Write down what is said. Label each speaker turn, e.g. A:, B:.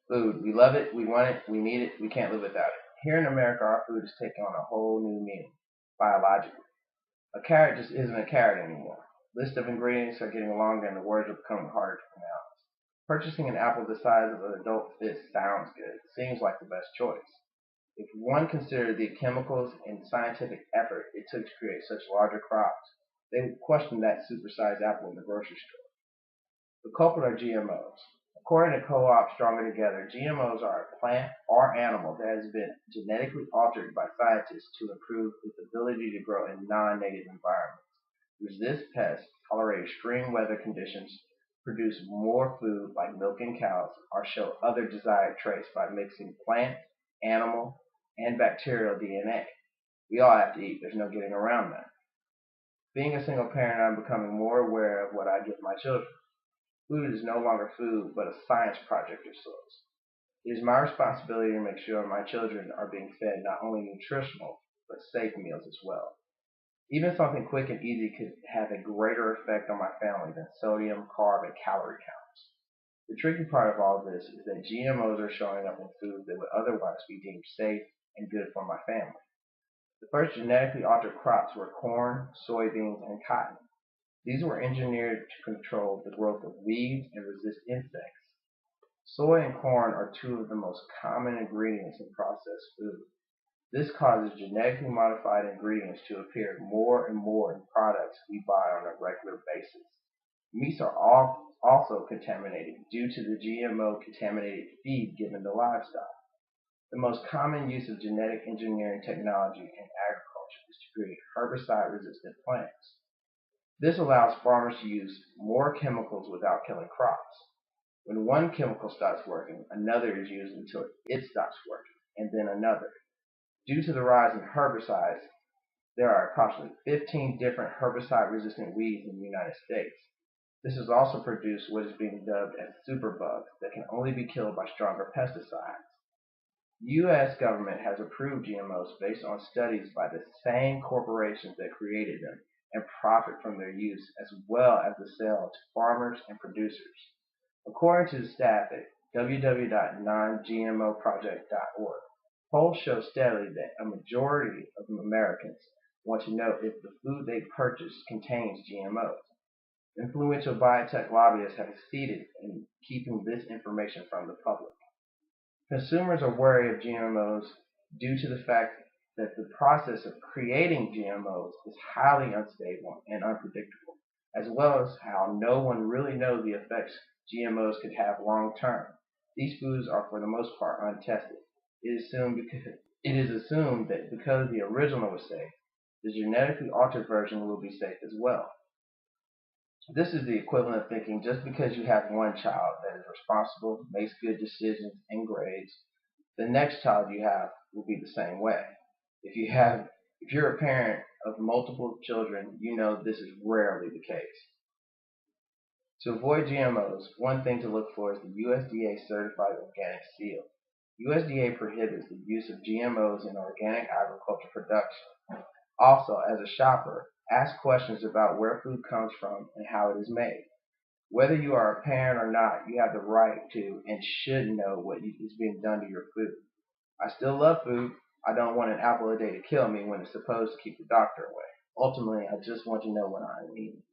A: Food. We love it, we want it, we need it, we can't live without it. Here in America, our food is taking on a whole new meaning, biologically. A carrot just isn't a carrot anymore. Lists of ingredients are getting longer and the words are becoming harder to pronounce. Purchasing an apple the size of an adult fist sounds good, seems like the best choice. If one considered the chemicals and scientific effort it took to create such larger crops, they would question that supersized apple in the grocery store. The culprit are GMOs. According to Co-op Stronger Together, GMOs are a plant or animal that has been genetically altered by scientists to improve its ability to grow in non-native environments, resist pests, tolerate extreme weather conditions, produce more food like milk and cows, or show other desired traits by mixing plant, animal, and bacterial DNA. We all have to eat. There's no getting around that. Being a single parent, I'm becoming more aware of what I give my children. Food is no longer food, but a science project of sorts. It is my responsibility to make sure my children are being fed not only nutritional, but safe meals as well. Even something quick and easy could have a greater effect on my family than sodium, carb, and calorie counts. The tricky part of all this is that GMOs are showing up in foods that would otherwise be deemed safe and good for my family. The first genetically altered crops were corn, soybeans, and cotton. These were engineered to control the growth of weeds and resist insects. Soy and corn are two of the most common ingredients in processed food. This causes genetically modified ingredients to appear more and more in products we buy on a regular basis. Meats are also contaminated due to the GMO contaminated feed given to livestock. The most common use of genetic engineering technology in agriculture is to create herbicide-resistant plants. This allows farmers to use more chemicals without killing crops. When one chemical stops working, another is used until it stops working, and then another. Due to the rise in herbicides, there are approximately 15 different herbicide-resistant weeds in the United States. This has also produced what is being dubbed as superbugs that can only be killed by stronger pesticides. The U.S. government has approved GMOs based on studies by the same corporations that created them and profit from their use, as well as the sale to farmers and producers. According to the staff at www.nongmoproject.org, polls show steadily that a majority of Americans want to know if the food they purchase contains GMOs. Influential biotech lobbyists have succeeded in keeping this information from the public. Consumers are wary of GMOs due to the fact that the process of creating GMOs is highly unstable and unpredictable, as well as how no one really knows the effects GMOs could have long term. These foods are for the most part untested. It is assumed that because the original was safe, the genetically altered version will be safe as well. This is the equivalent of thinking just because you have one child that is responsible, makes good decisions, and grades, the next child you have will be the same way. If you're a parent of multiple children, you know this is rarely the case. To avoid GMOs, one thing to look for is the USDA certified organic seal. USDA prohibits the use of GMOs in organic agriculture production. Also, as a shopper, ask questions about where food comes from and how it is made. Whether you are a parent or not, you have the right to and should know what is being done to your food. I still love food. I don't want an apple a day to kill me when it's supposed to keep the doctor away. Ultimately, I just want to know what I'm eating.